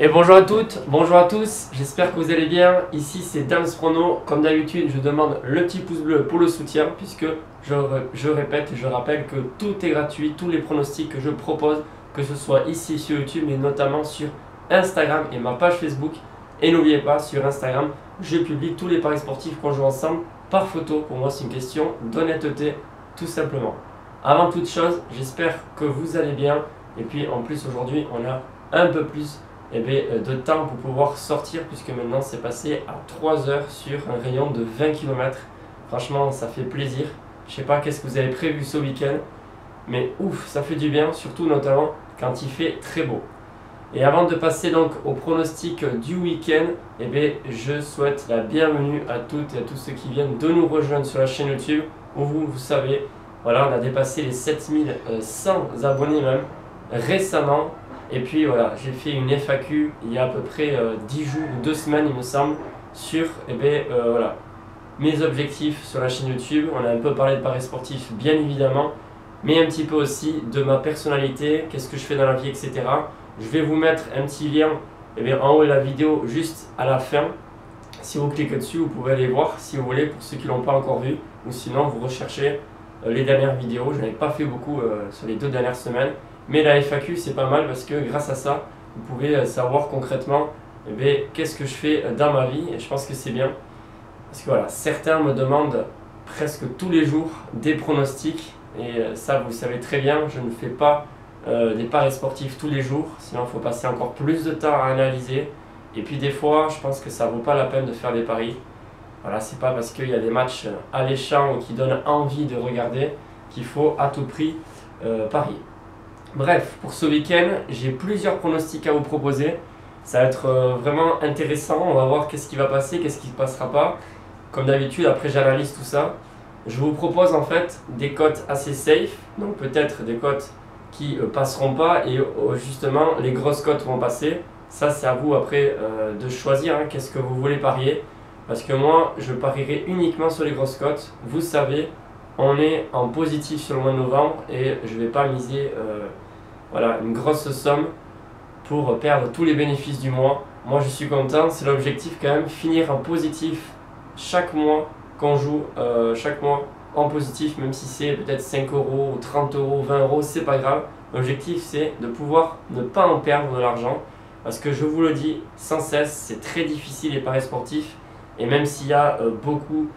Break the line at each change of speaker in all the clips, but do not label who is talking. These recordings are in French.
Et bonjour à toutes, bonjour à tous, j'espère que vous allez bien. Ici c'est Dams Prono. Comme d'habitude, je demande le petit pouce bleu pour le soutien, puisque je répète et je rappelle que tout est gratuit, tous les pronostics que je propose, que ce soit ici sur YouTube, mais notamment sur Instagram et ma page Facebook. Et n'oubliez pas, sur Instagram, je publie tous les paris sportifs qu'on joue ensemble par photo. Pour moi, c'est une question d'honnêteté, tout simplement. Avant toute chose, j'espère que vous allez bien. Et puis en plus, aujourd'hui, on a un peu plus de temps pour pouvoir sortir, puisque maintenant c'est passé à 3 heures sur un rayon de 20 km. Franchement, ça fait plaisir. Je sais pas qu'est-ce que vous avez prévu ce week-end, mais ouf, ça fait du bien, surtout notamment quand il fait très beau. Et avant de passer donc au pronostic du week-end, je souhaite la bienvenue à toutes et à tous ceux qui viennent de nous rejoindre sur la chaîne YouTube, où vous savez, voilà, on a dépassé les 7100 abonnés même récemment. Et puis voilà, j'ai fait une FAQ il y a à peu près 10 jours ou 2 semaines il me semble, sur voilà, mes objectifs sur la chaîne YouTube. On a un peu parlé de paris sportifs bien évidemment, mais un petit peu aussi de ma personnalité, qu'est-ce que je fais dans la vie, etc. Je vais vous mettre un petit lien en haut de la vidéo juste à la fin. Si vous cliquez dessus, vous pouvez aller voir si vous voulez, pour ceux qui ne l'ont pas encore vu, ou sinon vous recherchez les dernières vidéos. Je n'en ai pas fait beaucoup sur les 2 dernières semaines. Mais la FAQ c'est pas mal parce que grâce à ça, vous pouvez savoir concrètement qu'est-ce que je fais dans ma vie, et je pense que c'est bien. Parce que voilà, certains me demandent presque tous les jours des pronostics, et ça vous le savez très bien, je ne fais pas des paris sportifs tous les jours, sinon il faut passer encore plus de temps à analyser. Et puis des fois, je pense que ça vaut pas la peine de faire des paris. Voilà, c'est pas parce qu'il y a des matchs alléchants ou qui donnent envie de regarder qu'il faut à tout prix parier. Bref, pour ce week-end, j'ai plusieurs pronostics à vous proposer. Ça va être vraiment intéressant. On va voir qu'est-ce qui va passer, qu'est-ce qui ne passera pas. Comme d'habitude, après j'analyse tout ça. Je vous propose en fait des cotes assez safe. Donc peut-être des cotes qui passeront pas, et justement les grosses cotes vont passer. Ça c'est à vous après de choisir qu'est-ce que vous voulez parier. Parce que moi, je parierai uniquement sur les grosses cotes. Vous savez, on est en positif sur le mois de novembre et je ne vais pas miser voilà, une grosse somme pour perdre tous les bénéfices du mois. Moi je suis content, c'est l'objectif quand même, finir en positif chaque mois qu'on joue, chaque mois en positif, même si c'est peut-être 5 euros, ou 30 euros, 20 euros, c'est pas grave. L'objectif c'est de pouvoir ne pas en perdre de l'argent, parce que je vous le dis sans cesse, c'est très difficile les paris sportifs, et même s'il y a beaucoup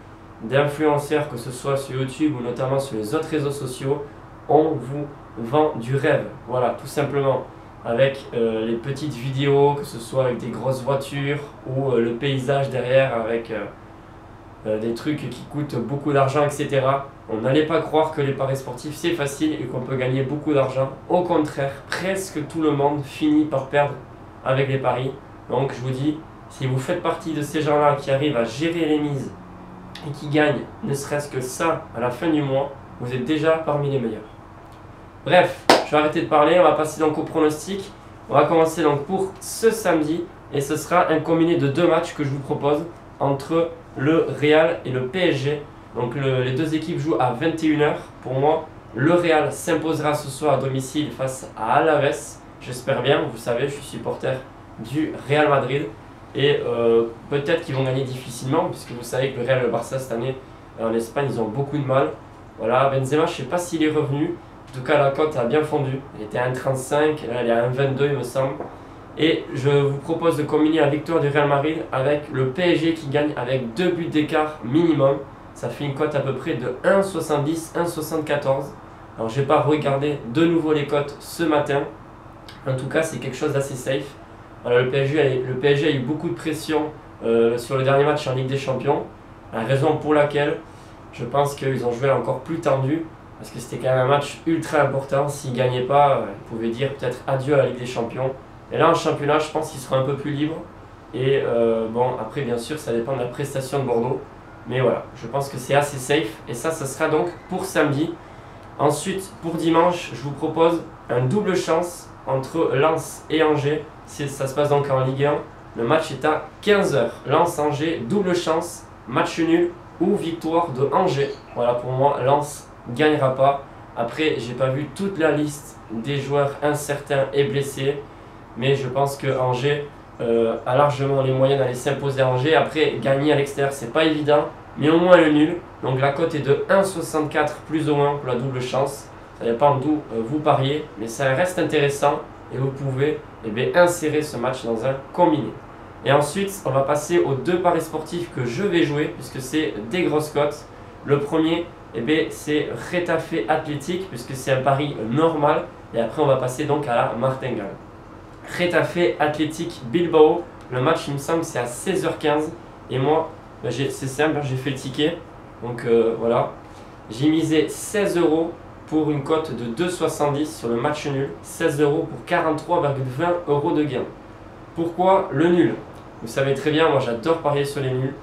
d'influenceurs, que ce soit sur YouTube ou notamment sur les autres réseaux sociaux, on vous vend du rêve, voilà, tout simplement, avec les petites vidéos, que ce soit avec des grosses voitures ou le paysage derrière avec des trucs qui coûtent beaucoup d'argent, etc. On n'allait pas croire que les paris sportifs c'est facile et qu'on peut gagner beaucoup d'argent. Au contraire, presque tout le monde finit par perdre avec les paris. Donc je vous dis, si vous faites partie de ces gens-là qui arrivent à gérer les mises et qui gagnent ne serait-ce que ça à la fin du mois, vous êtes déjà parmi les meilleurs. Bref, je vais arrêter de parler, on va passer donc au pronostic. On va commencer donc pour ce samedi, et ce sera un combiné de 2 matchs que je vous propose entre le Real et le PSG. Donc les 2 équipes jouent à 21 h. Pour moi, le Real s'imposera ce soir à domicile face à Alaves. J'espère bien, vous savez, je suis supporter du Real Madrid. Et peut-être qu'ils vont gagner difficilement, puisque vous savez que le Real et le Barça cette année en Espagne, ils ont beaucoup de mal. Voilà, Benzema, je ne sais pas s'il est revenu. En tout cas, la cote a bien fondu. Elle était à 1,35, là elle est à 1,22 il me semble. Et je vous propose de combiner la victoire du Real Madrid avec le PSG qui gagne avec 2 buts d'écart minimum. Ça fait une cote à peu près de 1,70, 1,74. Alors je n'ai pas regardé de nouveau les cotes ce matin. En tout cas, c'est quelque chose d'assez safe. Voilà, le PSG a eu beaucoup de pression sur le dernier match en Ligue des Champions. La raison pour laquelle je pense qu'ils ont joué encore plus tendu. Parce que c'était quand même un match ultra important. S'ils ne gagnaient pas, ils pouvaient dire peut-être adieu à la Ligue des Champions. Et là en championnat, je pense qu'ils seront un peu plus libres. Et bon, après bien sûr, ça dépend de la prestation de Bordeaux. Mais voilà, je pense que c'est assez safe. Et ça sera donc pour samedi. Ensuite, pour dimanche, je vous propose un double chance entre Lens et Angers. Ça se passe donc en Ligue 1. Le match est à 15 h. Lens-Angers, double chance, match nul ou victoire de Angers. Voilà, pour moi, Lens gagnera pas. Après, j'ai pas vu toute la liste des joueurs incertains et blessés. mais je pense que Angers a largement les moyens d'aller s'imposer à Angers. Après, gagner à l'extérieur, c'est pas évident, mais au moins le nul. Donc la cote est de 1,64 plus ou moins pour la double chance. Ça dépend d'où vous pariez, mais ça reste intéressant et vous pouvez insérer ce match dans un combiné. Et ensuite, on va passer aux deux paris sportifs que je vais jouer puisque c'est des grosses cotes. Le premier, c'est Retafe Athletic puisque c'est un pari normal. Et après, on va passer donc à la martingale. Retafe Athletic Bilbao. Le match, il me semble, c'est à 16h15. Et moi, c'est simple, j'ai fait le ticket. Donc voilà. J'ai misé 16 € pour une cote de 2,70 sur le match nul. 16 € pour 43,20 € de gain. Pourquoi le nul? Vous savez très bien, moi j'adore parier sur les nuls.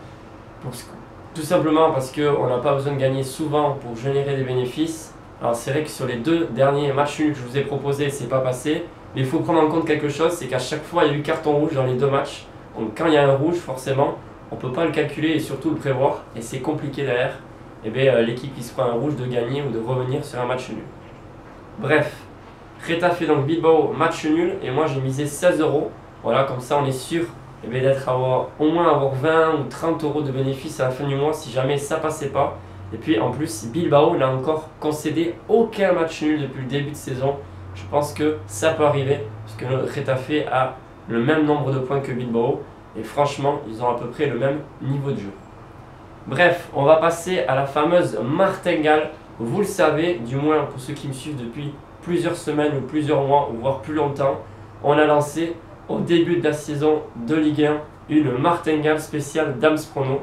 Tout simplement parce qu'on n'a pas besoin de gagner souvent pour générer des bénéfices. Alors c'est vrai que sur les deux derniers matchs nuls que je vous ai proposés, c'est pas passé. Mais il faut prendre en compte quelque chose, c'est qu'à chaque fois il y a eu carton rouge dans les deux matchs. Donc quand il y a un rouge, forcément, on ne peut pas le calculer et surtout le prévoir. Et c'est compliqué derrière. L'équipe qui se prend un rouge de gagner ou de revenir sur un match nul. Bref, Retafe donc Bilbao, match nul. Et moi j'ai misé 16 €. Voilà, comme ça on est sûr au moins avoir 20 ou 30 € de bénéfices à la fin du mois si jamais ça passait pas. Et puis en plus, Bilbao n'a encore concédé aucun match nul depuis le début de saison. Je pense que ça peut arriver puisque le Retafe a le même nombre de points que Bilbao. Et franchement, ils ont à peu près le même niveau de jeu. Bref, on va passer à la fameuse martingale. Vous le savez, du moins pour ceux qui me suivent depuis plusieurs semaines ou plusieurs mois, ou voire plus longtemps, on a lancé au début de la saison de Ligue 1 une martingale spéciale Dams Prono.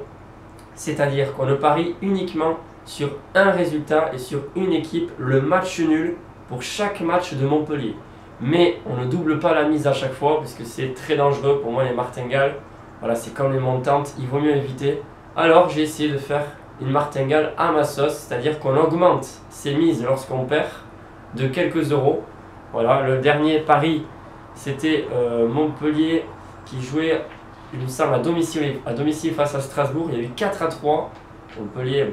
C'est-à-dire qu'on ne parie uniquement sur un résultat et sur une équipe, le match nul pour chaque match de Montpellier. Mais on ne double pas la mise à chaque fois parce que c'est très dangereux pour moi les martingales. Voilà, c'est comme les montantes, il vaut mieux éviter. Alors j'ai essayé de faire une martingale à ma sauce, c'est-à-dire qu'on augmente ses mises lorsqu'on perd de quelques euros. Voilà, le dernier pari c'était Montpellier qui jouait, il me semble, à domicile face à Strasbourg. Il y a eu 4-3. Montpellier,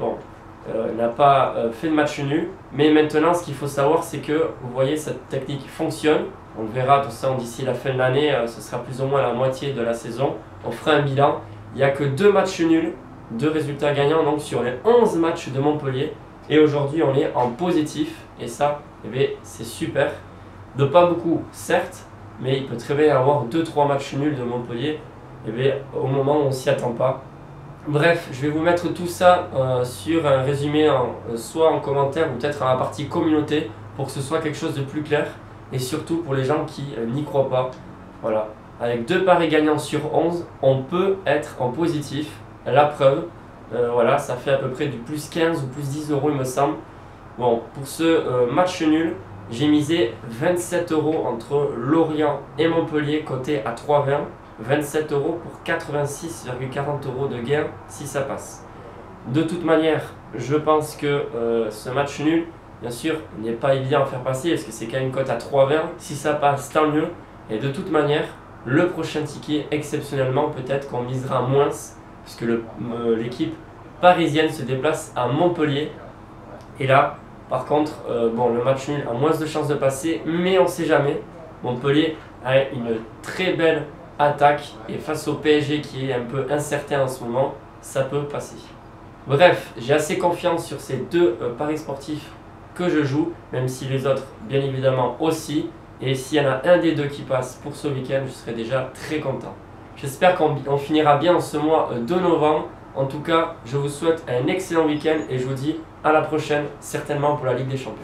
n'a pas fait de match nul. Mais maintenant, ce qu'il faut savoir, c'est que, vous voyez, cette technique fonctionne. On le verra, tout ça, d'ici la fin de l'année, ce sera plus ou moins la moitié de la saison. On fera un bilan. Il n'y a que 2 matchs nuls, 2 résultats gagnants donc sur les 11 matchs de Montpellier. Et aujourd'hui, on est en positif. Et ça, c'est super. De pas beaucoup, certes. Mais il peut très bien y avoir 2-3 matchs nuls de Montpellier au moment où on ne s'y attend pas. Bref, je vais vous mettre tout ça sur un résumé, soit en commentaire ou peut-être dans la partie communauté pour que ce soit quelque chose de plus clair et surtout pour les gens qui n'y croient pas. Voilà, avec 2 paris gagnants sur 11, on peut être en positif. La preuve, voilà, ça fait à peu près du plus 15 ou plus 10 € il me semble. Bon, pour ce match nul, j'ai misé 27 € entre Lorient et Montpellier, coté à 3,20. 27 € pour 86,40 € de gain si ça passe. De toute manière, je pense que ce match nul, bien sûr, n'est pas évident à faire passer parce que c'est quand même une cote à 3,20. Si ça passe, tant mieux. Et de toute manière, le prochain ticket, exceptionnellement, peut-être qu'on misera moins puisque l'équipe parisienne se déplace à Montpellier. Et là, par contre, le match nul a moins de chances de passer, mais on ne sait jamais. Montpellier a une très belle attaque et face au PSG qui est un peu incertain en ce moment, ça peut passer. Bref, j'ai assez confiance sur ces 2 paris sportifs que je joue, même si les autres, bien évidemment, aussi. Et s'il y en a un des 2 qui passe pour ce week-end, je serai déjà très content. J'espère qu'on finira bien ce mois de novembre. En tout cas, je vous souhaite un excellent week-end et je vous dis à la prochaine, certainement pour la Ligue des Champions.